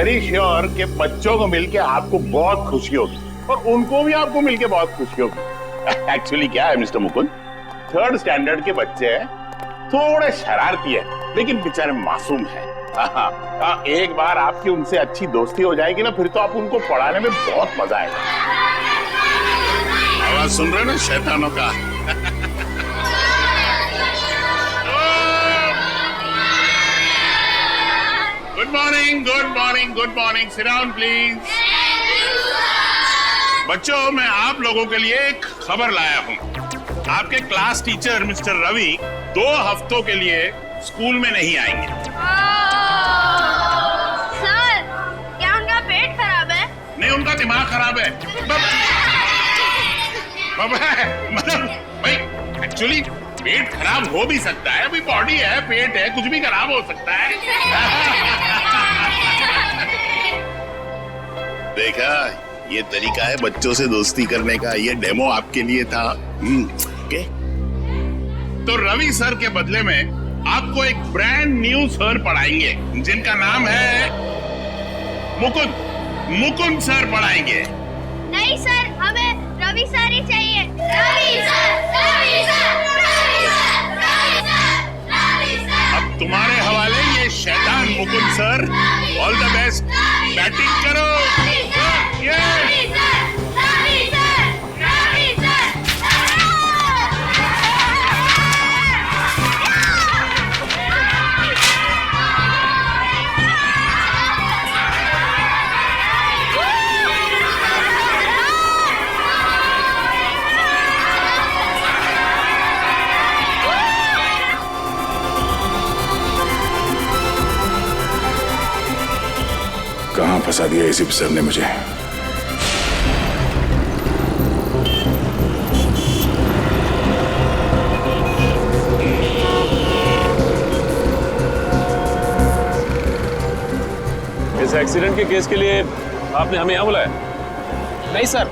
Very sure कि बच्चों को मिलके आपको बहुत खुशी होगी और उनको भी आपको मिलके बहुत खुशी होगी। एक्चुअली क्या है मिस्टर मुकुंद, 3rd स्टैंडर्ड के बच्चे हैं, थोड़े शरारती है लेकिन बेचारे मासूम है। एक बार आपकी उनसे अच्छी दोस्ती हो जाएगी ना, फिर तो आप उनको पढ़ाने में बहुत मजा आएगा। आवाज सुन रहे ना शैतानों का? Good morning, good morning, good morning. Sit down please. बच्चों, मैं आप लोगों के लिए एक खबर लाया हूँ। आपके क्लास टीचर मिस्टर रवि 2 हफ्तों के लिए स्कूल में नहीं आएंगे। सर, क्या उनका पेट खराब है? नहीं, उनका दिमाग खराब है। मतलब भाई, एक्चुअली पेट खराब हो भी सकता है, अभी बॉडी है, पेट है, कुछ भी खराब हो सकता है। देखा, ये तरीका है बच्चों से दोस्ती करने का। ये डेमो आपके लिए था। ओके। तो रवि सर के बदले में आपको एक ब्रांड न्यू सर पढ़ाएंगे जिनका नाम है मुकुंद। मुकुंद सर पढ़ाएंगे। नहीं सर, हमें रवि सर ही चाहिए। Ravi sir, Ravi sir, Ravi sir, Ravi sir, Ravi sir. अब तुम्हारे हवाले ये शैतान Mukund sir. All the best, batting करो। कहां फंसा दिया इसी सर ने मुझे। इस एक्सीडेंट के केस के लिए आपने हमें यहाँ बुलाया? नहीं सर,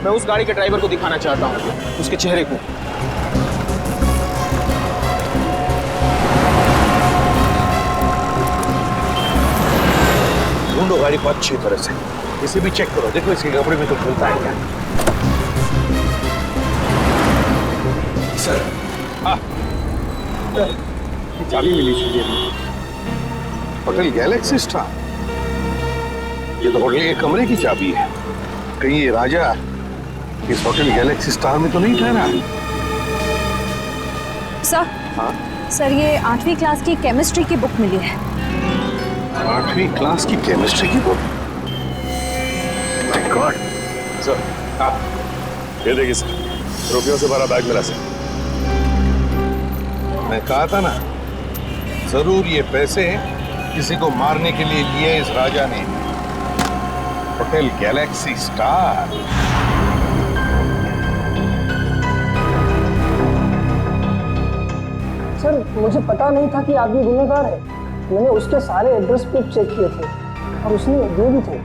मैं उस गाड़ी के ड्राइवर को दिखाना चाहता हूँ, उसके चेहरे को। ढूंढो गाड़ी को अच्छी तरह से, इसे भी चेक करो, देखो इसके कपड़े में तो खुलता है क्या। सर, चाबी मिली थी होटल गैलेक्सी स्टार। ये तो होटल के कमरे की चाबी है। कहीं ये राजा इस होटल गैलेक्सी स्टार में तो नहीं ठहरा? सर, हाँ? सर, ये 8वीं क्लास की केमिस्ट्री की बुक मिली है। 8वीं क्लास की केमिस्ट्री की बुक? My God. सर, हाँ, ये देखिए सर, रुपयों से भरा बैग मिला सर। मैं कहा था ना, जरूर ये पैसे किसी को मारने के लिए लिए इस राजा ने। Hotel Galaxy star. सर, मुझे पता नहीं था कि आदमी गुनहगार है। मैंने उसके सारे एड्रेस प्रूफ चेक किए थे और उसने दिए भी थे।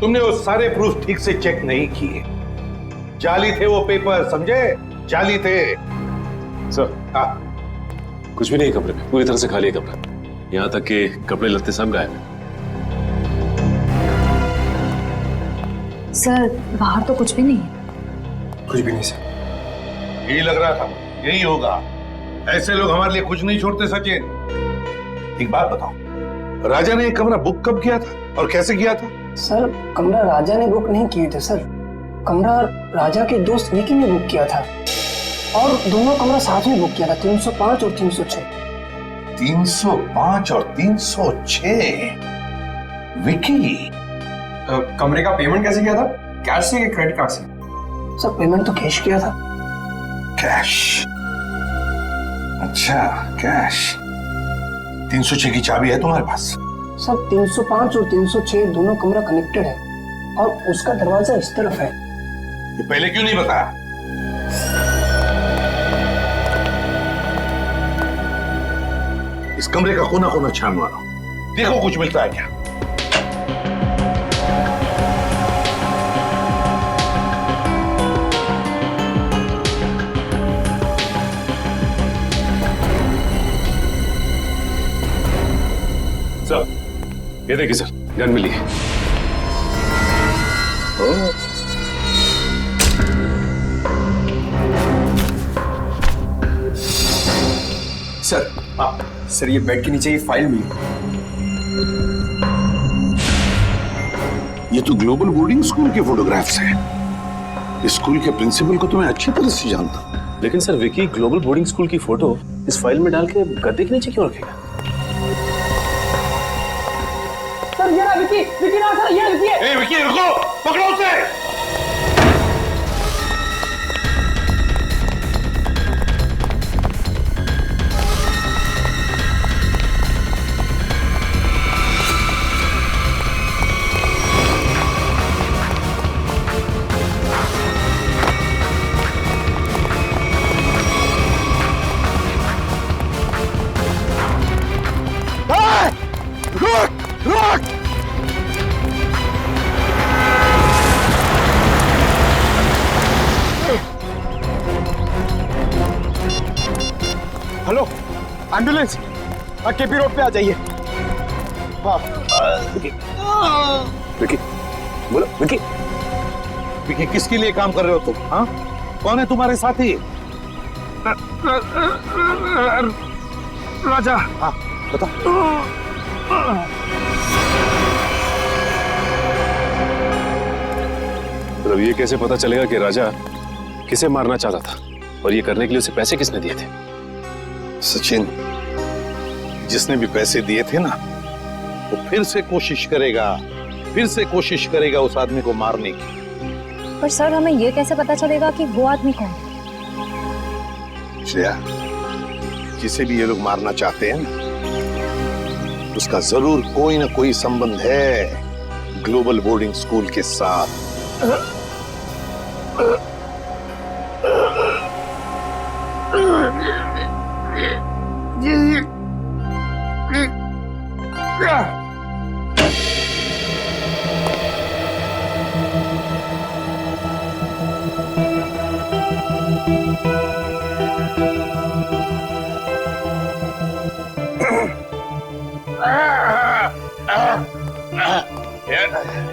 तुमने वो सारे प्रूफ ठीक से चेक नहीं किए। जाली थे वो पेपर, समझे? जाली थे। सर, हाँ, कुछ भी नहीं कमरे में, पूरी तरह से खाली है कमरा। यहाँ तक कि कपड़े लत्ते सब गायब हैं। सर, बाहर तो कुछ भी नहीं है। कुछ भी नहीं सर। यही लग रहा था, यही होगा। ऐसे लोग हमारे लिए कुछ नहीं छोड़ते सचिन। एक बात बताओ, राजा ने ये कमरा बुक कब किया था और कैसे किया था? सर, कमरा राजा ने बुक नहीं किए थे सर। कमरा राजा के दोस्त विकी ने बुक किया था और दोनों कमरा साथ में बुक किया था, 305 और 306। 305 और 306? विकी? कमरे का पेमेंट कैसे किया था? कैश से या क्रेडिट कार्ड से? सर, पेमेंट तो कैश किया था। कैश? अच्छा, कैश। 306 की चाबी है तुम्हारे पास? सर, 305 और 306 दोनों कमरा कनेक्टेड है और उसका दरवाजा इस तरफ है। ये पहले क्यों नहीं बताया? इस कमरे का कोना कोना छान मारो, देखो कुछ मिलता है क्या। सर, ये देखिए सर, गन मिली है। सर ये बेड के नीचे ये फाइल मिली। ये तो ग्लोबल बोर्डिंग स्कूल के फोटोग्राफ्स हैं। इस स्कूल के प्रिंसिपल को तो मैं अच्छी तरह से जानता हूं। लेकिन sir Vicky global boarding school की फोटो इस फाइल में डाल के गद्दे के नीचे क्यों रखेगा? सर ये ना विकी, विकी ना सर, ये विकी है। ए विकी रुको, पकड़ो उसे। हेलो, एम्बुलेंस केपी रोड पे आ जाइए। हाँ विकी बोलो, विकी विकी किसके लिए काम कर रहे हो तुम? हाँ, कौन है तुम्हारे साथी? राजा। हाँ बता। तो ये कैसे पता चलेगा कि राजा किसे मारना चाहता था और ये करने के लिए उसे पैसे किसने दिए थे? सचिन, जिसने भी पैसे दिए थे ना, वो फिर से कोशिश करेगा उस आदमी को मारने की। पर सर हमें ये कैसे पता चलेगा कि वो आदमी कौन है? श्रेया, जिसे भी ये लोग मारना चाहते हैं ना, उसका जरूर कोई ना कोई संबंध है ग्लोबल बोर्डिंग स्कूल के साथ।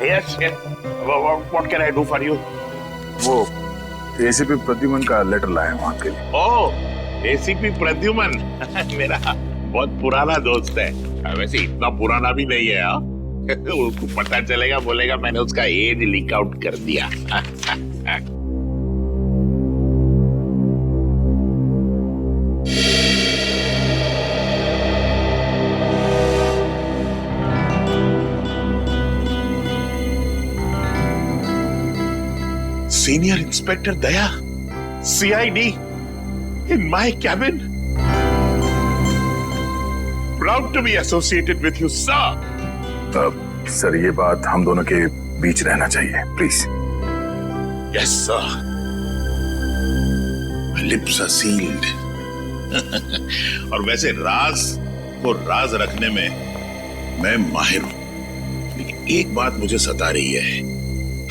Yes. What can I do for you? वो एसीपी प्रद्युमन का लेटर लाया वहां के लिए। ओह, एसीपी प्रद्युमन मेरा बहुत पुराना दोस्त है। वैसे इतना पुराना भी नहीं है। उसको पता चलेगा, बोलेगा मैंने उसका एज लीक आउट कर दिया। Senior Inspector Daya, CID, in my cabin. Proud to be associated with you, sir. Sir ये बात हम दोनों के बीच रहना चाहिए, please. Yes, sir. My lips are sealed. और वैसे राज को राज रखने में मैं माहिर हूं, लेकिन एक बात मुझे सता रही है।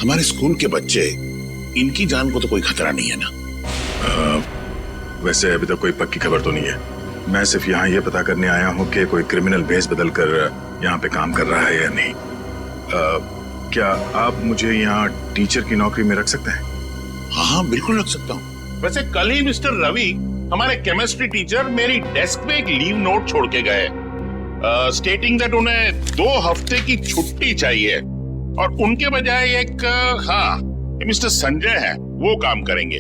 हमारे स्कूल के बच्चे, इनकी जान को तो कोई खतरा नहीं है ना? वैसे अभी तक कोई पक्की खबर तो नहीं है। मैं सिर्फ यहाँ ये पता करने आया हूँ कि कोई क्रिमिनल भेस बदल कर यहाँ पे काम कर रहा है या नहीं। क्या आप मुझे यहाँ टीचर की नौकरी में रख सकते हैं? हाँ बिल्कुल रख सकता हूँ। वैसे कल ही मिस्टर रवि, हमारे केमिस्ट्री टीचर, मेरी डेस्क पे एक लीव नोट छोड़ के गए, स्टेटिंग दैट उन्हें 2 हफ्ते की छुट्टी चाहिए और उनके बजाय एक मिस्टर संजय है, वो काम करेंगे।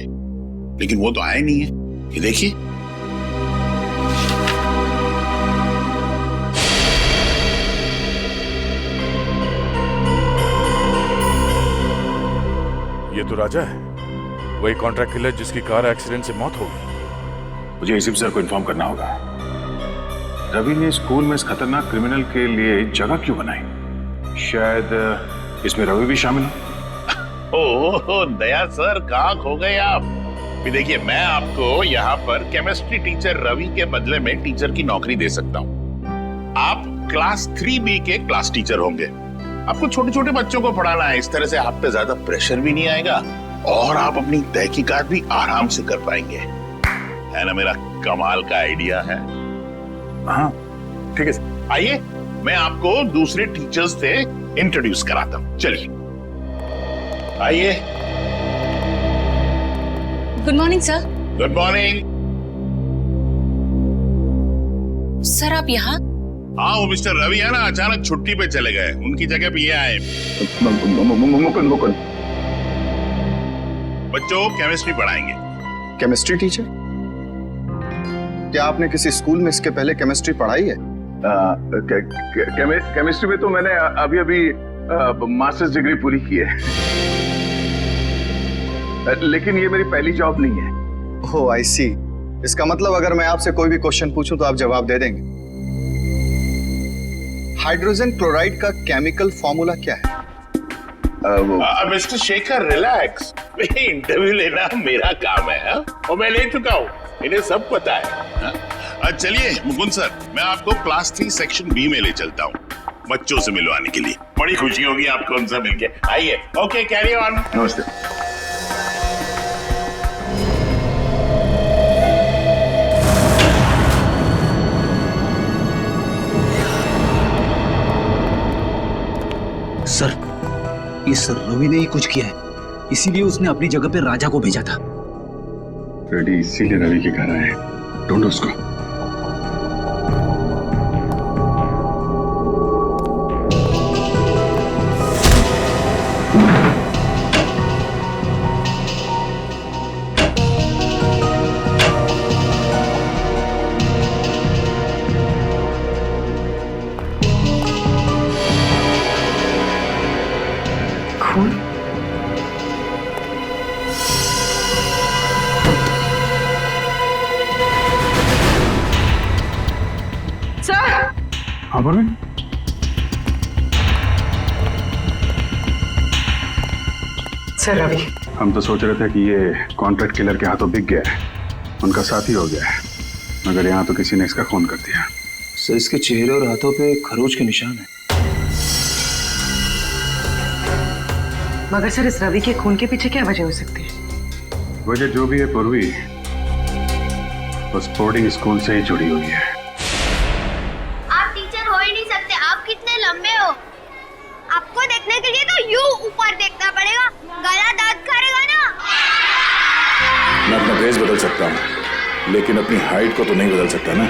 लेकिन वो तो आए नहीं है। ये देखिए, ये तो राजा है, वही कॉन्ट्रैक्ट किलर जिसकी कार एक्सीडेंट से मौत हो गई। मुझे एसीपी सर को इन्फॉर्म करना होगा। रवि ने स्कूल में इस खतरनाक क्रिमिनल के लिए जगह क्यों बनाई? शायद इसमें रवि भी शामिल हो। ओह दया सर, कहाँ खो गए आप? भी देखिए, मैं आपको यहाँ पर केमिस्ट्री टीचर रवि के बदले में टीचर की नौकरी दे सकता हूँ। आप क्लास 3B के क्लास टीचर होंगे। आपको छोटे छोटे बच्चों को पढ़ाना है। इस तरह से आप पे ज्यादा प्रेशर भी नहीं आएगा और आप अपनी तहकीकात भी आराम से कर पाएंगे। है ना मेरा कमाल का आइडिया है? हाँ ठीक है। आइए, मैं आपको दूसरे टीचर्स से इंट्रोड्यूस कराता हूं। चलिए आइए। Good morning sir. Good morning. Sir आप यहाँ? हाँ, वो मिस्टर रवि है ना, अचानक छुट्टी पे चले गए, उनकी जगह पे ये आए मुकुंद। बच्चों केमिस्ट्री पढ़ाएंगे। Chemistry teacher? क्या आपने किसी स्कूल में इसके पहले केमिस्ट्री पढ़ाई है? केमिस्ट्री में तो मैंने अभी मास्टर्स डिग्री पूरी की है, लेकिन ये मेरी पहली जॉब नहीं है। ओह आई सी। इसका मतलब अगर मैं आपसे कोई भी क्वेश्चन पूछूं तो आप जवाब दे देंगे। हाइड्रोजन क्लोराइड का केमिकल फॉर्मूला क्या है? मिस्टर शेखर रिलैक्स, इंटरव्यू लेना मेरा काम है, हा? और मैं ले चुका हूँ, इन्हें सब पता है। चलिए मुकुंद सर, मैं आपको क्लास 3 सेक्शन बी में ले चलता हूँ, बच्चों से मिलवाने के लिए। बड़ी खुशी होगी आपको उनसे मिलके। आइए। Okay, carry on. नमस्ते। सर, इस रवि ने ही कुछ किया है, इसीलिए उसने अपनी जगह पे राजा को भेजा था। रेडी इसीलिए रवि के घर आए, ढूंढो उसको। हाँ परवीन, सर रवि, हम तो सोच रहे थे कि ये कॉन्ट्रैक्ट किलर के हाथों बिक गया है, उनका साथी हो गया है, मगर यहाँ तो किसी ने इसका खून कर दिया। सर इसके चेहरे और हाथों पे खरोच के निशान है। मगर सर इस रवि के खून के पीछे क्या वजह हो सकती है? वजह जो भी है पूर्वी, वो स्पोर्टिंग स्कूल से ही जुड़ी हुई है। आप टीचर हो ही नहीं सकते, आप कितने लंबे हो। आपको देखने के लिए तो यूं ऊपर देखना पड़ेगा, गला दर्द करेगा ना। मैं अपना भेष बदल सकता हूँ, लेकिन अपनी हाइट को तो नहीं बदल सकता ना।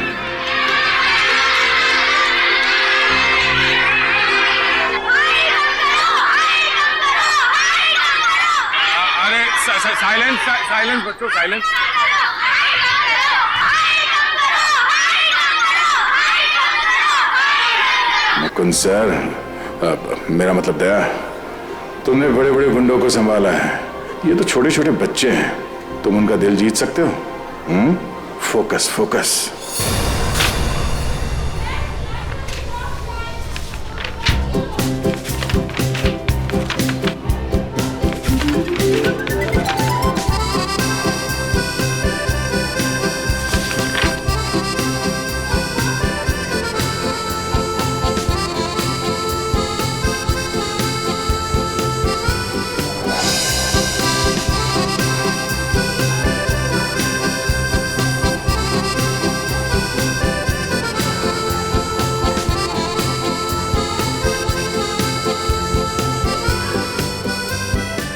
अरे साइलेंस बच्चों, साइलेंस। मुकुंद सर, मेरा मतलब दया, तुमने बड़े बड़े गुंडों को संभाला है, ये तो छोटे छोटे बच्चे हैं, तुम उनका दिल जीत सकते हो? Focus focus.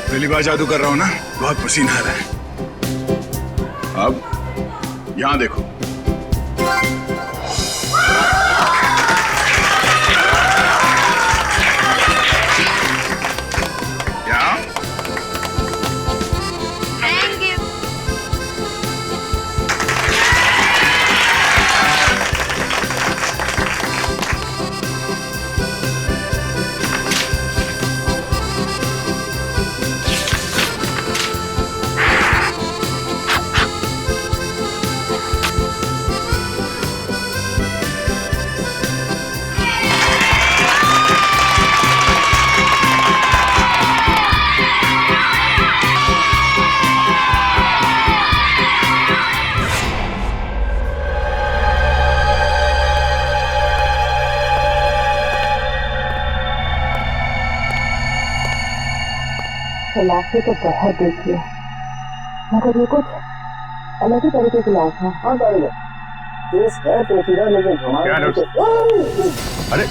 पहली बार जादू कर रहा हूं ना, बहुत पसीना आ रहा है। अब यहां देखो, यहां। Thank you. लाशें तो बहुत देख लिया, मगर ये कुछ अलग ही तरीके की लाश है। हाँ केस है पेचीदा, लेकिन क्या नोट्स? अरे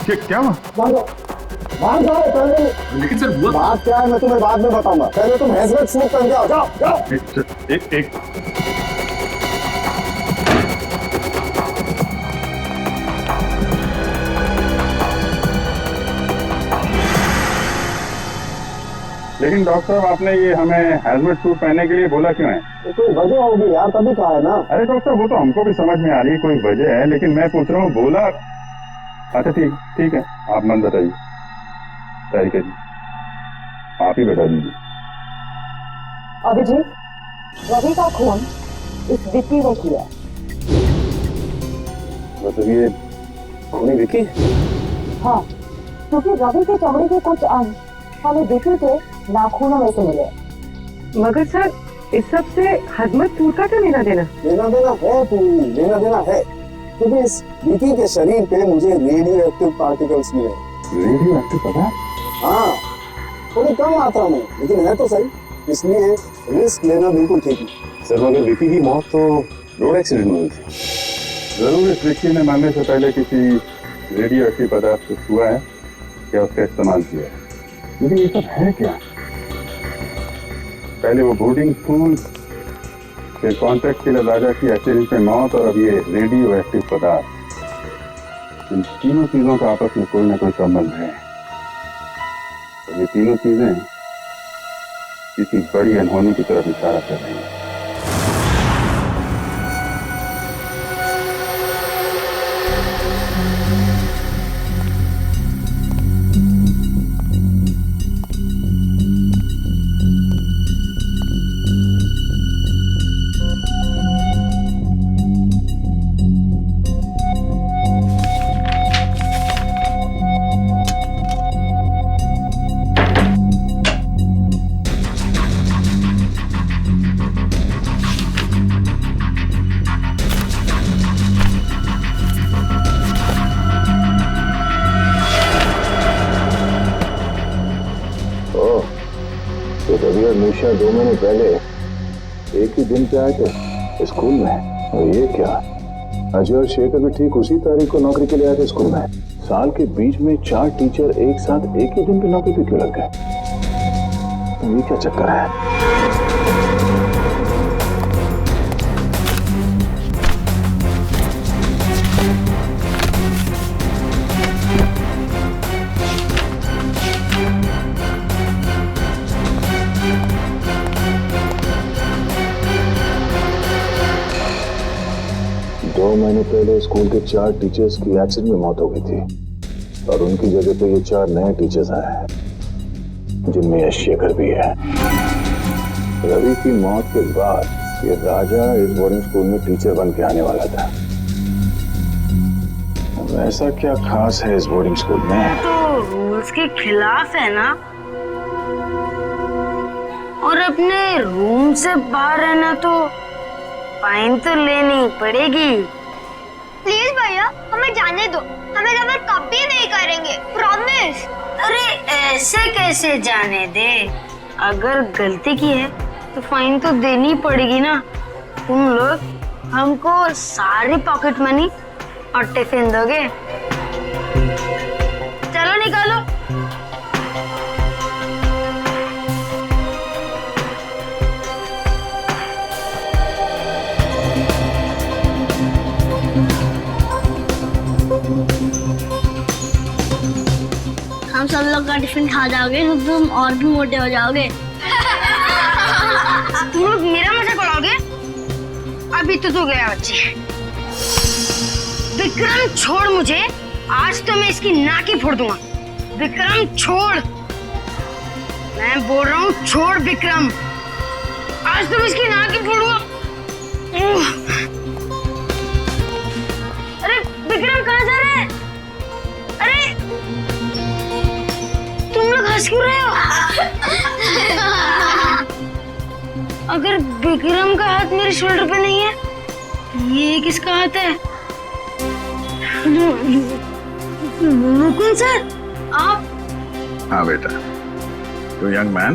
क्या हुआ? लेकिन सर हुआ बात क्या है मैं तुम्हें बाद में बताऊंगा, पहले तुम हेलमेट स्मोक करके आओ, जाओ जाओ। एक लेकिन डॉक्टर साहब आपने ये हमें हेलमेट सूट पहनने के लिए बोला क्यों है? कोई वजह होगी यार, तभी कहा है ना। अरे डॉक्टर साहब वो तो हमको भी समझ में आ रही है कोई वजह है, लेकिन मैं पूछ रहा हूँ बोला। अच्छा ठीक है आप मन बताइए। तारीख जी आप ही बता दीजिए। अभिजीत, रवि का खून इस विक्की ने किया। मतलब ये खूनी विक्की? हाँ, क्योंकि रवि के चमड़े के कुछ अंग हमें विक्की के नाखूनों में से मिले। मगर सर इस सब से हजमत सूर का क्या लेना देना? लेना देना है पूरी, लेना देना है, क्योंकि इस विकी के शरीर पे मुझे रेडियो एक्टिव पार्टिकल्स मिले। रेडियो एक्टिव पदार्थ? हाँ, थोड़ी कम मात्रा में, लेकिन है तो सही, इसलिए रिस्क लेना बिल्कुल ठीक है। सर मगर विक्की की मौत तो रोड एक्सीडेंट में हुई थी। जरूर इस विक्की ने मरने से पहले किसी रेडियो एक्टिव पदार्थ को छुआ है या उसका इस्तेमाल किया है, लेकिन ये सब है क्या? पहले वो बोर्डिंग स्कूल, फिर कॉन्ट्रैक्ट किलर राजा की एक्सीडेंट में मौत, और अब ये रेडियो एक्टिव पदार्थ। इन तीनों चीजों का आपस में कोई ना कोई संबंध है, और ये तीनों चीजें किसी बड़ी अनहोनी की तरफ इशारा कर रही हैं। निशा 2 महीने पहले एक ही दिन पे आए थे स्कूल में, और ये क्या, अजय और शेखर भी ठीक उसी तारीख को नौकरी के लिए आए थे स्कूल में। साल के बीच में 4 टीचर एक साथ एक ही दिन पे नौकरी पे क्यों लग गए? ये क्या चक्कर है? 2 महीने पहले स्कूल के 4 टीचर्स की एक्सीडेंट में मौत हो गई थी, और उनकी जगह पे ये 4 नए टीचर्स आए हैं, जिनमें यह शेखर भी है। रवि की मौत के बाद ये राजा इस बोर्डिंग स्कूल में टीचर बन के आने वाला था। ऐसा क्या खास है इस बोर्डिंग स्कूल में? तो रूल्स के खिलाफ है ना, और अपने रूम से बाहर रहना तो फाइन तो लेनी पड़ेगी। प्लीज भैया हमें जाने दो, हमें जबर कभी नहीं करेंगे, प्रॉमिस। अरे ऐसे कैसे जाने दे, अगर गलती की है तो फाइन तो देनी पड़ेगी ना। तुम लोग हमको सारी पॉकेट मनी और टिफिन दोगे? चलो निकालो। हम सब लोग का टिफिन खा जाओगे तो तुम और भी मोटे हो जाओगे। तुम लोग मेरा मजाक उड़ाओगे? अभी तो गया बच्चे। विक्रम छोड़ मुझे, आज तो मैं इसकी नाक ही फोड़ दूंगा। विक्रम छोड़, मैं बोल रहा हूँ छोड़ विक्रम, आज तो मैं इसकी नाक ही फोड़ूंगा। अरे विक्रम कहाँ जा रहे हैं? अरे तुम लोग हंस क्यों रहे हो? अगर विक्रम का हाथ मेरे शोल्डर पे नहीं है, ये किसका हाथ है? मुकुंद सर आप? हाँ बेटा, तो यंग मैन,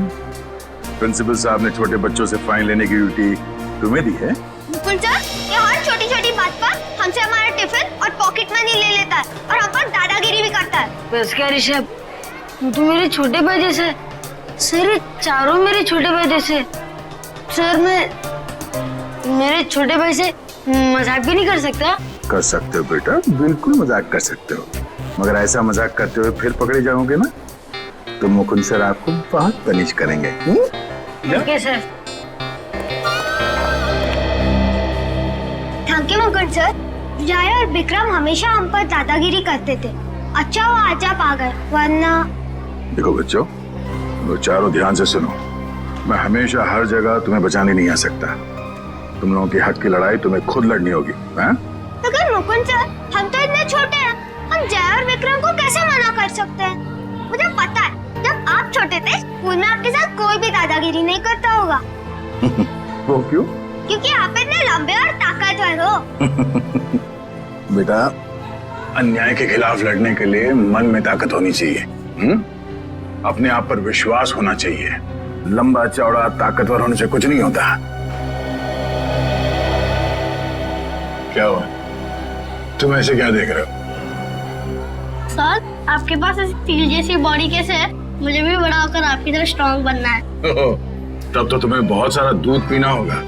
प्रिंसिपल साहब ने छोटे बच्चों से फाइन लेने की ड्यूटी तुम्हें दी है? मुकुंद सर, ये हर छोटी छोटी बात पर हमसे हमारा टिफिन और पॉकेट मनी ले लेता है और हम पर दादागिरी भी करता है। बस क्या ऋषभ, तू तो मेरे छोटे भाई जैसे। सर ये चारों मेरे छोटे भाई जैसे। सर मैं मेरे छोटे भाई से मजाक भी नहीं कर सकता? कर सकते हो बेटा, बिल्कुल मजाक कर सकते हो, मगर ऐसा मजाक करते हुए फिर पकड़े जाओगे ना तो मुकुंद सर आपको बहुत पनिश करेंगे। ठीक है sir. Thank you Mukund sir. जय और विक्रम हमेशा हम पर दादागिरी करते थे। अच्छा वो आज आप आ गए, वरना। देखो बच्चों, वो चारों ध्यान से सुनो, मैं हमेशा हर जगह तुम्हें बचाने नहीं आ सकता। तुम लोगों के हक की लड़ाई तुम्हें खुद लड़नी होगी। मगर मुकुंद सर, हम तो इतने छोटे हैं, हम जय और विक्रम को कैसे मना कर सकते हैं? मुझे पता है जब आप छोटे थे स्कूल में आपके साथ कोई भी दादागिरी नहीं करता होगा। वो क्यों? क्योंकि आप इतने लंबे और ताकतवर हो। बेटा, अन्याय के खिलाफ लड़ने के लिए मन में ताकत होनी चाहिए। अपने आप पर विश्वास होना चाहिए। लंबा चौड़ा ताकतवर होने से कुछ नहीं होता। क्या हुआ? तुम ऐसे क्या देख रहे हो? सर, आपके पास ऐसी स्टील जैसी बॉडी कैसे है? मुझे भी बड़ा होकर आपकी तरह स्ट्रॉन्ग बनना है। तब तो तुम्हें बहुत सारा दूध पीना होगा,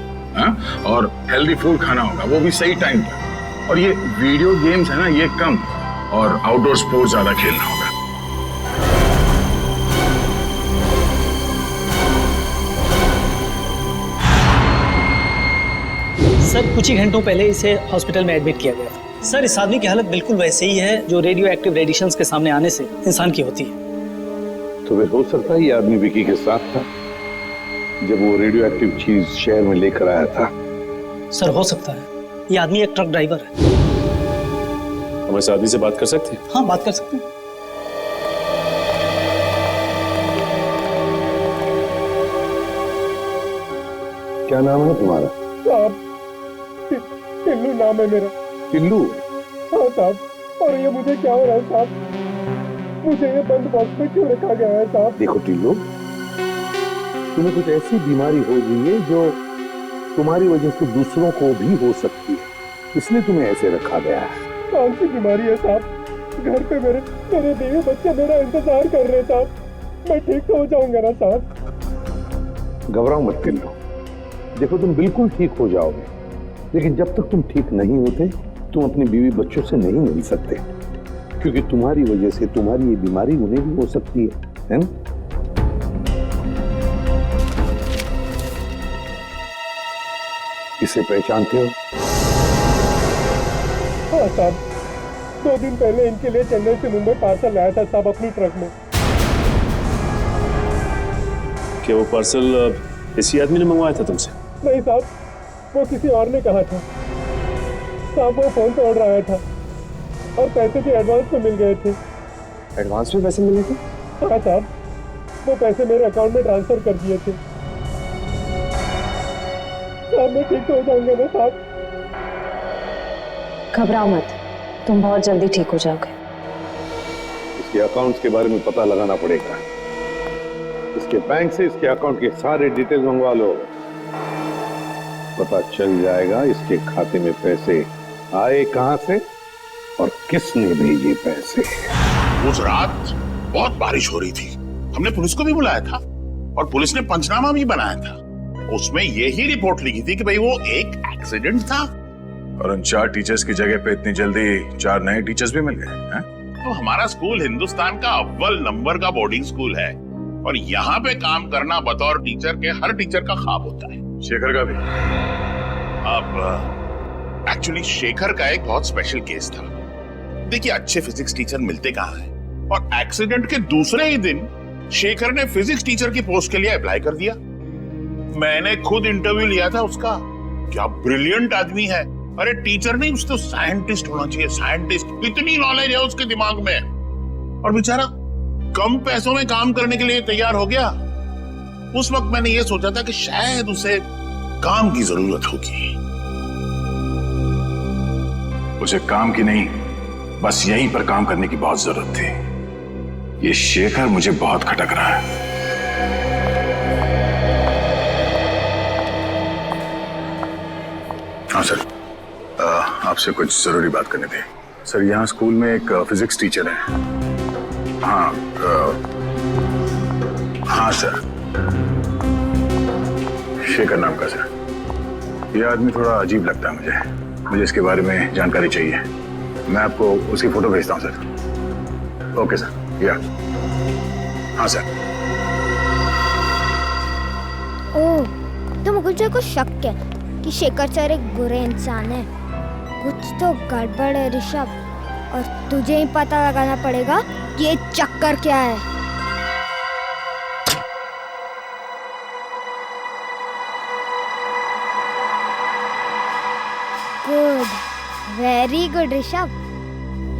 और हेल्दी फूड खाना होगा, वो भी सही टाइम पर। और ये वीडियो गेम्स है ना, ये कम, और आउटडोर स्पोर्ट्स ज्यादा खेलना होगा। सर कुछ ही घंटों पहले इसे हॉस्पिटल में एडमिट किया गया था। सर इस आदमी की हालत बिल्कुल वैसे ही है जो रेडियो एक्टिव रेडिएशंस के सामने आने से इंसान की होती है। तो फिर हो सकता है ये आदमी विकी के साथ था जब वो रेडियो एक्टिव चीज शहर में लेकर आया था। सर हो सकता है ये आदमी एक ट्रक ड्राइवर है। हम इस आदमी से बात कर सकते हैं? हाँ बात कर सकते हैं। क्या नाम है तुम्हारा? साहब टिल्लू नाम है मेरा। टिल्लू? हाँ साहब, और ये मुझे क्या हो रहा है साहब? मुझे ये बंद बॉक्स में क्यों रखा गया है साहब? देखो टिल्लू, तुम्हें कुछ ऐसी बीमारी हो गई है जो तुम्हारी वजह से दूसरों को भी हो सकती है, इसलिए तुम्हें ऐसे रखा गया है। कौन सी बीमारी है साहब? घर पे मेरे बीवी बच्चे मेरा इंतजार कर रहे हैं साहब। मैं ठीक तो हो जाऊंगा ना साहब? घबराओ मत टिल्लू, देखो तुम बिल्कुल ठीक हो जाओगे, लेकिन जब तक तुम ठीक नहीं होते तुम अपनी बीवी बच्चों से नहीं मिल सकते, क्योंकि तुम्हारी वजह से तुम्हारी ये बीमारी उन्हें भी हो सकती है ना? इसे पहचानते हो? हाँ साहब, 2 दिन पहले इनके लिए चेन्नई से मुंबई पार्सल लाया था साहब अपनी ट्रक में। क्या वो पार्सल इसी आदमी ने मंगवाया था तुमसे? नहीं साहब, वो किसी और ने कहा था साहब। वो फोन पे ऑर्डर आया था और पैसे भी एडवांस में मिल गए थे। एडवांस में पैसे मिले थे? हाँ साहब, वो पैसे मेरे अकाउंट में ट्रांसफर कर दिए थे साहब। मैं ठीक हो जाऊंगा ना साहब? घबराओ मत, तुम बहुत जल्दी ठीक हो जाओगे। इसके अकाउंट्स के बारे में पता लगाना पड़ेगा। इसके बैंक से इसके अकाउंट के सारे डिटेल मंगवा लो, पता चल जाएगा इसके खाते में पैसे आए कहां से और किसने भेजे पैसे। उस रात बहुत बारिश हो रही थी, हमने पुलिस को भी बुलाया था और पुलिस ने पंचनामा भी बनाया था। उसमें यही रिपोर्ट लिखी थी कि भाई वो एक एक्सीडेंट था। और उन 4 टीचर्स की जगह पे इतनी जल्दी 4 नए टीचर्स भी मिल गए हैं? तो हमारा स्कूल हिंदुस्तान का अव्वल नंबर का बोर्डिंग स्कूल है और यहाँ पे काम करना बतौर टीचर के हर टीचर का ख्वाब होता है। शेखर का भी? अब एक्चुअली शेखर का एक बहुत स्पेशल केस था। देखिए, अच्छे फिजिक्स टीचर मिलते कहाँ हैं, और एक्सीडेंट के दूसरे ही दिन शेखर ने फिजिक्स टीचर की पोस्ट के लिए अप्लाई कर दिया। मैंने खुद इंटरव्यू लिया था उसका। क्या ब्रिलियंट आदमी है। अरे टीचर नहीं, उसको साइंटिस्ट होना चाहिए, साइंटिस्ट। इतनी नॉलेज है उसके दिमाग में, और बेचारा कम पैसों में काम करने के लिए तैयार हो गया। उस वक्त मैंने ये सोचा था कि शायद उसे काम की जरूरत होगी। उसे काम की नहीं, बस यहीं पर काम करने की बहुत जरूरत थी। ये शेखर मुझे बहुत खटक रहा है। हाँ सर। आपसे कुछ जरूरी बात करनी थी। सर, यहाँ स्कूल में एक फिजिक्स टीचर है। हाँ हाँ सर, शेखर नाम का सर। ये आदमी थोड़ा अजीब लगता है मुझे इसके बारे में जानकारी चाहिए। मैं आपको उसकी फोटो भेजता हूँ सर। ओके सर, या हाँ सर। ओह, तो मुकुल सर को शक है कि शेखर सर एक बुरे इंसान है। कुछ तो गड़बड़ है ऋषभ, और तुझे ही पता लगाना पड़ेगा कि ये चक्कर क्या है। Good, very good Rishabh.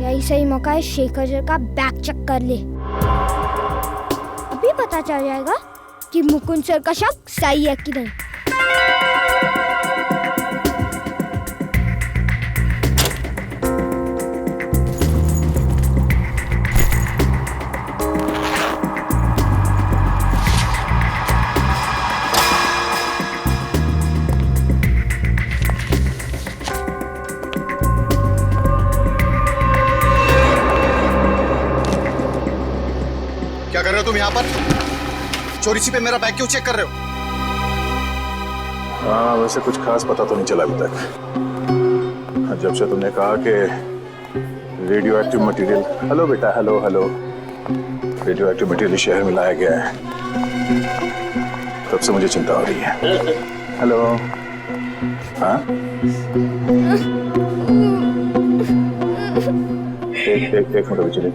यही सही मौका है शेखर सर का बैक चेक कर ले। अभी पता चल जाएगा कि मुकुंद सर का शक सही है कि नहीं। क्या कर रहे हो तुम यहाँ पर? चोरी छिपे मेरा बैग क्यों चेक कर रहे हो? हाँ, वैसे कुछ खास पता तो नहीं चला अभी तक। जब से तुमने कहा कि रेडियो एक्टिव मटेरियल, हेलो बेटा, hello hello, radio active material शहर में लाया गया है, तब से मुझे चिंता हो रही है। हेलो, हाँ, एक मिनट अभी चलिए।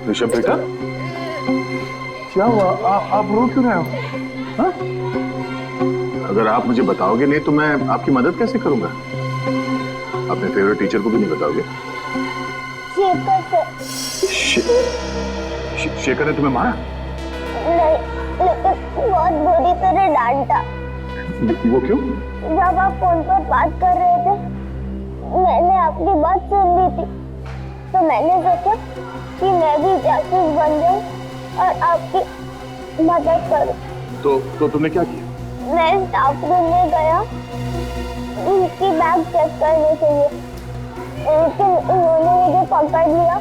ऋषभ बेटा, क्या हुआ? आप रो क्यों रहे हो? हाँ? अगर आप मुझे बताओगे नहीं तो मैं आपकी मदद कैसे करूंगा? अपने फेवरेट टीचर को भी नहीं बताओगे? शेखर ने तुम्हें मारा? नहीं, लेकिन बहुत बुरी तरह डांटा। वो क्यों? जब आप फोन पर बात कर रहे थे, मैंने आपकी बात सुन ली थी, तो मैंने सोचा कि मैं भी जासूस बन जाऊं और आपकी मदद करूं। तो तुमने क्या किया? मैं स्टाफ रूम में गया उनकी बैग चेक करने के लिए, लेकिन उन्होंने मुझे पकड़ लिया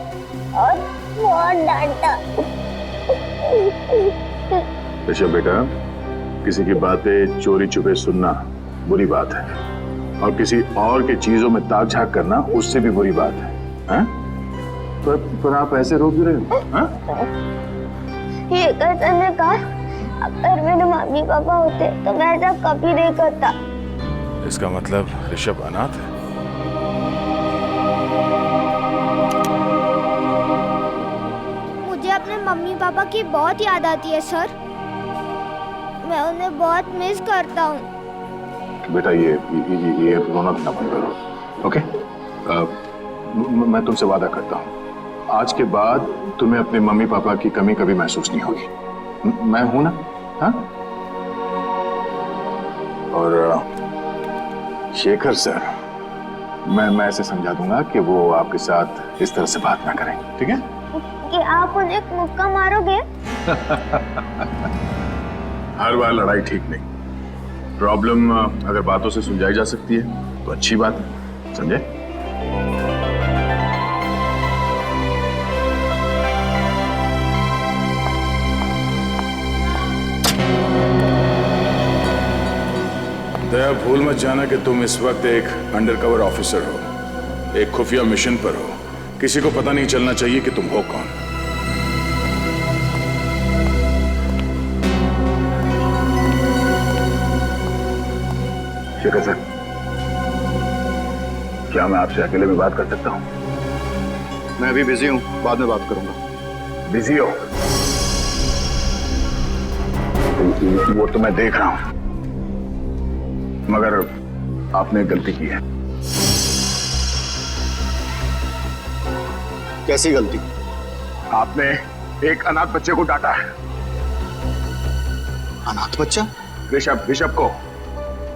और बहुत डांटा। ऋषभ बेटा, किसी की बातें चोरी छुपे सुनना बुरी बात है, और किसी और के चीजों में ताक झाक करना उससे भी बुरी बात है। हाँ? पर आप ऐसे रो क्यों रहे हो? हाँ? ये कहते ने कहा, अगर मेरे मम्मी पापा होते तो मैं ऐसा कभी नहीं करता। इसका मतलब ऋषभ अनाथ है? मुझे अपने मम्मी पापा की बहुत याद आती है सर, मैं उन्हें बहुत मिस करता हूँ। बेटा, ये रोना धोना बंद करो, ओके? मैं तुमसे वादा करता हूँ, आज के बाद तुम्हें अपने मम्मी पापा की कमी कभी महसूस नहीं होगी। मैं हूं ना? हाँ? और शेखर सर, मैं ऐसे समझा दूंगा कि वो आपके साथ इस तरह से बात ना करें, ठीक है? कि आप उन्हें एक मुक्का मारोगे? हर बार लड़ाई ठीक नहीं। प्रॉब्लम अगर बातों से सुलझाई जा सकती है तो अच्छी बात है, समझे? दया, भूल मत जाना कि तुम इस वक्त एक अंडरकवर ऑफिसर हो, एक खुफिया मिशन पर हो। किसी को पता नहीं चलना चाहिए कि तुम हो कौन। शेखर सर, क्या मैं आपसे अकेले में बात कर सकता हूं? मैं अभी बिजी हूं, बाद में बात करूंगा। बिजी हो? वो तो मैं देख रहा हूं, मगर आपने गलती की है। कैसी गलती? आपने एक अनाथ बच्चे को डांटा है। अनाथ बच्चा? ऋषभ को।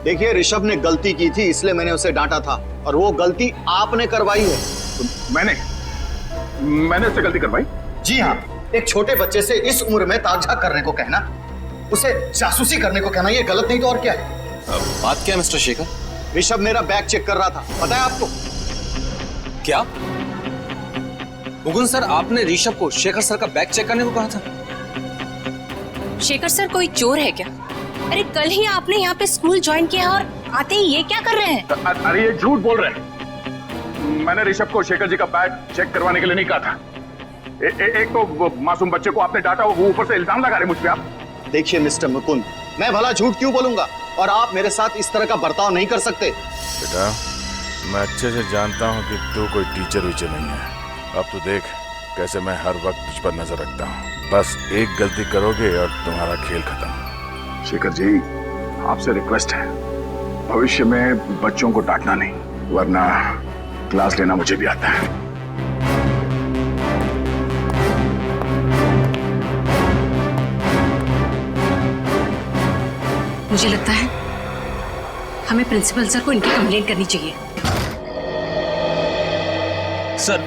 देखिए, ऋषभ ने गलती की थी, इसलिए मैंने उसे डांटा था, और वो गलती आपने करवाई है। मैंने उससे गलती करवाई? जी हाँ, एक छोटे बच्चे से इस उम्र में ताक-झाक करने को कहना, उसे जासूसी करने को कहना, ये गलत नहीं तो और क्या है? बात क्या है मिस्टर शेखर? ऋषभ मेरा बैग चेक कर रहा था, पता है आपको? क्या मुकुंद सर, आपने ऋषभ को शेखर सर का बैग चेक करने को कहा था? शेखर सर कोई चोर है क्या? अरे कल ही आपने यहाँ पे स्कूल ज्वाइन किया और आते ही ये क्या कर रहे हैं? अरे ये झूठ बोल रहे हैं। मैंने ऋषभ को शेखर जी का बैग चेक करवाने के लिए नहीं कहा था। एक तो वो मासूम बच्चे को आपने डांटा, वो ऊपर से इल्जाम लगा रहे मुझ पे आप। देखिए मिस्टर मुकुंद, मैं भला झूठ क्यों बोलूंगा, और आप मेरे साथ इस तरह का बर्ताव नहीं कर सकते। बेटा, मैं अच्छे से जानता हूँ कि तू कोई टीचर वीचर नहीं है। अब तो देख कैसे मैं हर वक्त तुझ पर नजर रखता हूँ। बस एक गलती करोगे और तुम्हारा खेल खत्म। शेखर जी, आपसे रिक्वेस्ट है, भविष्य में बच्चों को डांटना नहीं, वरना क्लास लेना मुझे भी आता है। मुझे लगता है हमें प्रिंसिपल सर को इनकी कंप्लेंट करनी चाहिए। सर,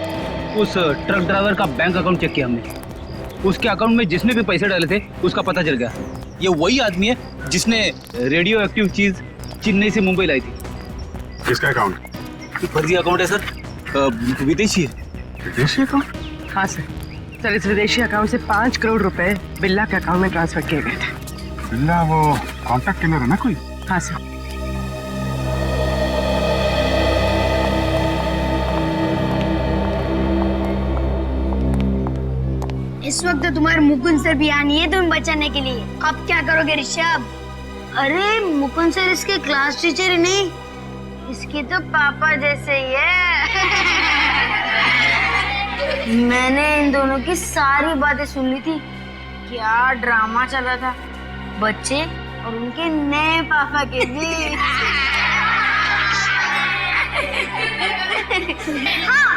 उस ट्रक ड्राइवर का बैंक अकाउंट चेक किया हमने। उसके अकाउंट में जिसने भी पैसे डाले थे उसका पता चल गया। ये वही आदमी है जिसने रेडियो एक्टिव चीज चेन्नई से मुंबई लाई थी। किसका अकाउंट? फर्जी अकाउंट है सर, विदेशी है। विदेशी अकाउंट? हाँ सर, इस विदेशी अकाउंट से 5 करोड़ रुपए बिल्ला के अकाउंट में ट्रांसफर किए गए थे। बिल्ला वो कॉन्टैक्ट किलर है ना कोई? हाँ सर। इस वक्त तो तुम्हारे मुकुंद सर भी आनी है तुम्हें बचाने के लिए। अब क्या करोगे ऋषभ? अरे मुकुंद सर इसके क्लास टीचर ही नहीं, इसके तो पापा जैसे ही है। मैंने इन दोनों की सारी बातें सुन ली थी। क्या ड्रामा चला था बच्चे और उनके नए पापा के बीच। हाँ,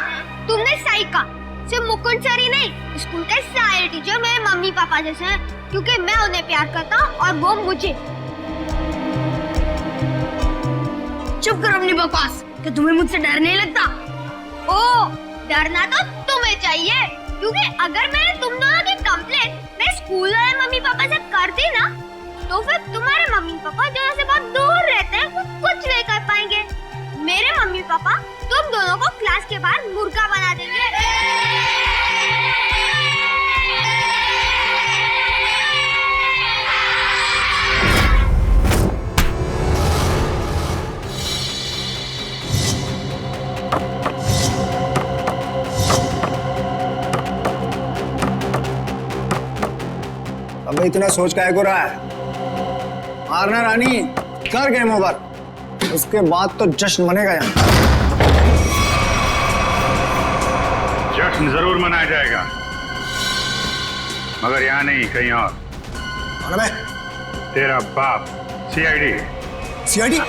तुमने सही कहा। सिर्फ मुकुंद सर ही नहीं, स्कूल के सारे टीचर मेरे मम्मी पापा जैसे हैं, क्योंकि मैं उन्हें प्यार करता हूँ और वो मुझे। चुप करो अपनी बकवास। क्या तुम्हें मुझसे डर नहीं लगता? ओ, डरना तो तुम्हें चाहिए, क्योंकि अगर मैंने तुम दोनों की कंप्लेंट मैं स्कूल वाले मम्मी पापा से कर दी ना, तो फिर तुम्हारे मम्मी पापा जो से बहुत दूर रहते हैं वो कुछ नहीं कर पाएंगे। मेरे मम्मी पापा तुम दोनों को क्लास के बाहर मुर्गा बना देंगे। अब इतना सोच काहे को रहा है? मारना रानी, कर गेम ओवर, उसके बाद तो जश्न मनेगा यहाँ। जश्न जरूर मनाया जाएगा, मगर यहाँ नहीं, कहीं और। कौन है? तेरा बाप, सीआईडी। सीआईडी?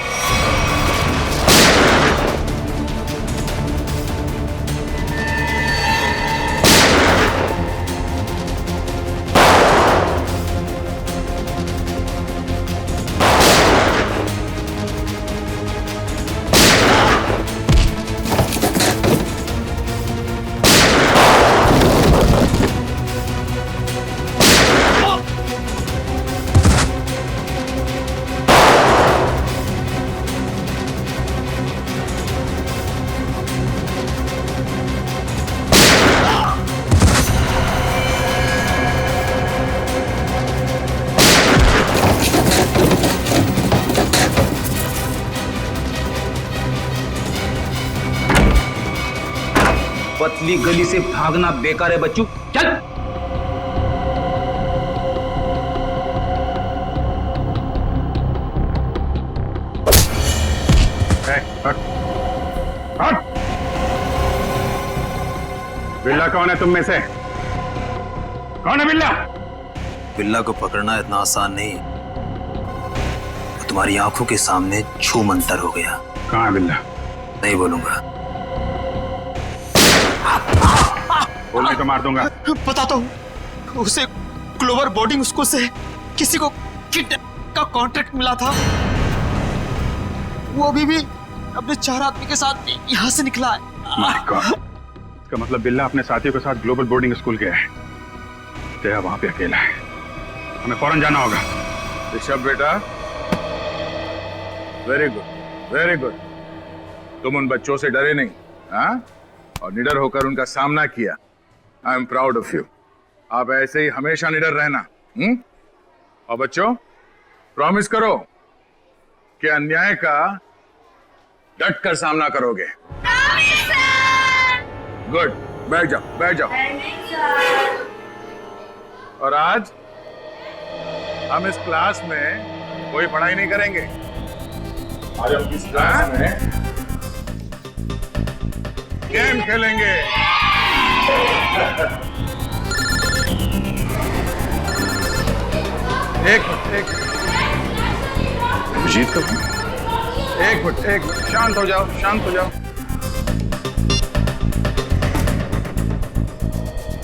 पतली गली से भागना बेकार है बच्चों, चल। बिल्ला कौन है तुम में से? कौन है बिल्ला? बिल्ला को पकड़ना इतना आसान नहीं, वो तुम्हारी आंखों के सामने छू मंतर हो गया। कहाँ है बिल्ला? नहीं बोलूंगा। बोलने तो मार दूंगा। बताता हूँ, उसे क्लोवर बोर्डिंग स्कूल से किसी को किडनैप का कॉन्ट्रैक्ट मिला था, वो अभी भी अपने 4 आदमी के साथ यहाँ से निकला है। My God. इसका मतलब बिल्ला अपने साथियों के साथ ग्लोबल बोर्डिंग स्कूल गया है। तेरा वहां पे अकेला है, हमें फौरन जाना होगा। ऋषभ बेटा, वेरी गुड, वेरी गुड। तुम उन बच्चों से डरे नहीं, हाँ? और निडर होकर उनका सामना किया। I am proud of you. आप ऐसे ही हमेशा निडर रहना। और बच्चों, प्रॉमिस करो कि अन्याय का डट कर सामना करोगे। गुड, बैठ जाओ, बैठ जाओ। और आज हम इस क्लास में कोई पढ़ाई नहीं करेंगे। आज हम इस क्लास में गेम खेलेंगे। एक मिनट, अभिजीत को एक मिनट, शांत हो जाओ, शांत हो जाओ।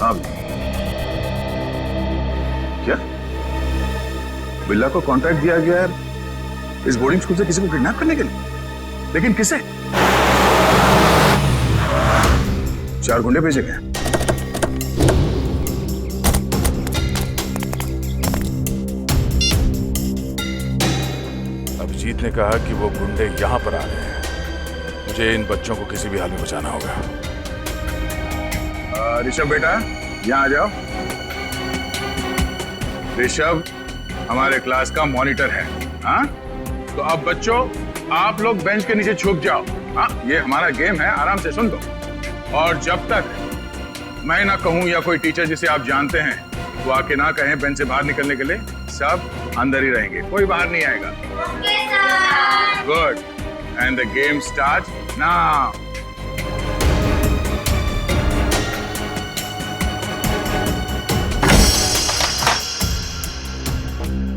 आप क्या बिल्ला को कॉन्ट्रैक्ट दिया गया है इस बोर्डिंग स्कूल से किसी को किडनैप करने के लिए? लेकिन किसे? 4 गुंडे भेजे गए। अभिजीत ने कहा कि वो गुंडे यहां पर आ रहे हैं। मुझे इन बच्चों को किसी भी हाल में बचाना होगा। ऋषभ बेटा, यहां आ जाओ। ऋषभ हमारे क्लास का मॉनिटर है, हाँ? तो अब बच्चों, आप लोग बेंच के नीचे छुप जाओ। हाँ, ये हमारा गेम है, आराम से सुन लो। और जब तक मैं ना कहूं या कोई टीचर जिसे आप जानते हैं वो आके ना कहें बेंच से बाहर निकलने के लिए, सब अंदर ही रहेंगे, कोई बाहर नहीं आएगा। Good, and the game start now.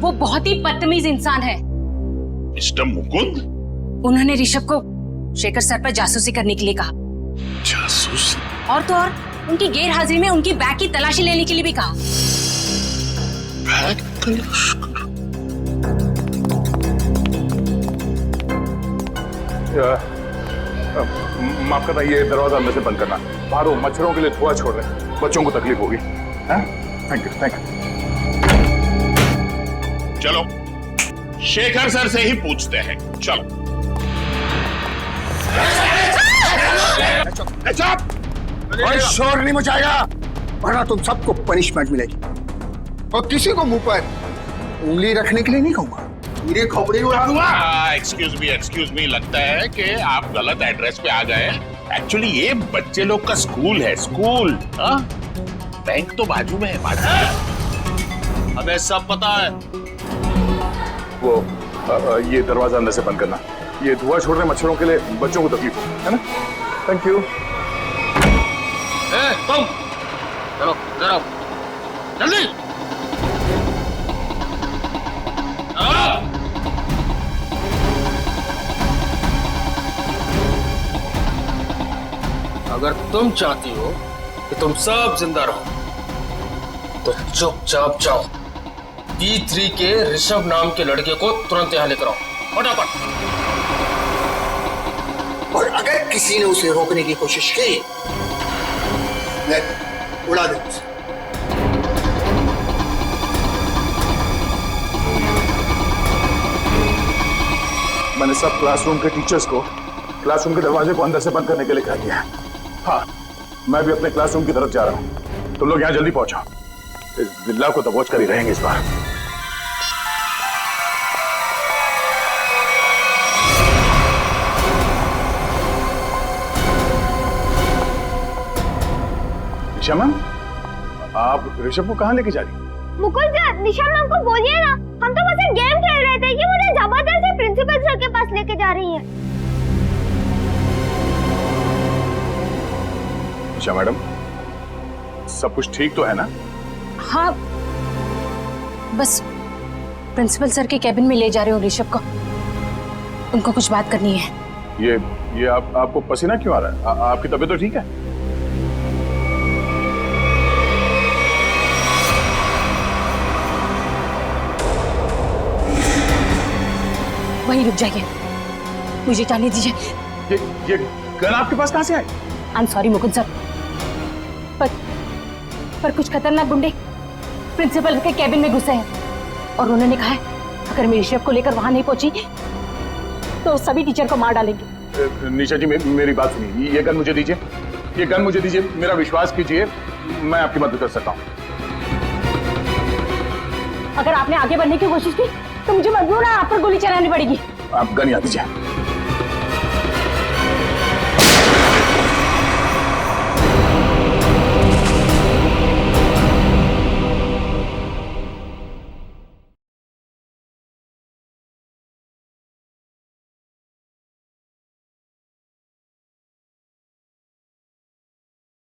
वो बहुत ही बदतमीज इंसान है। मिस्टर मुकुंद? उन्होंने ऋषभ को शेखर सर पर जासूसी करने के लिए कहा। जासूसी? और तो और उनकी गैर हाजिरी में उनकी बैग की तलाशी लेने के लिए भी कहा। बैग तलाश? माफ करना, ये दरवाजा अंदर से बंद करना। बाहर वो मच्छरों के लिए धुआं छोड़ रहे हैं, बच्चों को तकलीफ होगी। Thank you, thank you. चलो शेखर सर से ही पूछते हैं। चलो। कोई शोर नहीं मचाएगा, वरना तुम सबको पनिशमेंट मिलेगी। और किसी को मुंह पर उंगली रखने के लिए नहीं कहूंगा, पूरी खोपड़ी उड़ा दूंगा। एक्सक्यूज मी, लगता है कि आप गलत एड्रेस पे आ गए। एक्चुअली ये बच्चे लोग का स्कूल है, स्कूल। बैंक तो बाजू में है, बाजू में। हमें सब पता है। वो ये दरवाजा अंदर से बंद करना। ये धुआं छोड़ रहे मच्छरों के लिए बच्चों को तकलीफ है ना। Thank you. तुम चलो इधर आओ, जल्दी। अगर तुम चाहती हो कि तुम सब जिंदा रहो तो चुपचाप जाओ। D3 के ऋषभ नाम के लड़के को तुरंत यहाँ लेकर आओ, फटाफट। और अगर किसी ने उसे रोकने की कोशिश की, मैं उड़ा दूंगा उसे। मैंने सब क्लासरूम के टीचर्स को क्लासरूम के दरवाजे को अंदर से बंद करने के लिए कह दिया। हाँ, मैं भी अपने क्लासरूम की तरफ जा रहा हूँ। तुम लोग यहाँ जल्दी पहुंचो, इस बिल्ला को दबोच कर ही रहेंगे इस बार। निशा मैम, आप ऋषभ को कहाँ लेके जा रही? मुकुल सर, निशा मैम को बोलिए ना, हम तो बस एक गेम खेल रहे थे, ये मुझे जबरदस्ती प्रिंसिपल सर के पास लेके जा रही है। निशा मैडम, सब कुछ ठीक तो है ना? हाँ, बस प्रिंसिपल सर के कैबिन में ले जा रहे हो ऋषभ को। उनको कुछ बात करनी है। ये आपको पसीना क्यों आ रहा है? आपकी तबीयत तो ठीक है? वहीं रुक जाइए, मुझे जाने दीजिए। ये गन आपके पास कहां से आई? I am sorry Mukund sir, पर कुछ खतरनाक गुंडे प्रिंसिपल के कैबिन में घुसे हैं और उन्होंने कहा है अगर मैं ऋषभ को लेकर वहां नहीं पहुंची तो सभी टीचर को मार डालेंगे। निशा जी मेरी बात सुनिए, ये गन मुझे दीजिए, ये गन मुझे दीजिए, मेरा विश्वास कीजिए मैं आपकी मदद कर सकता हूँ। अगर आपने आगे बढ़ने की कोशिश की तो मुझे मजबूर है आप पर गोली चलानी पड़ेगी। आप गन याद दीजिए।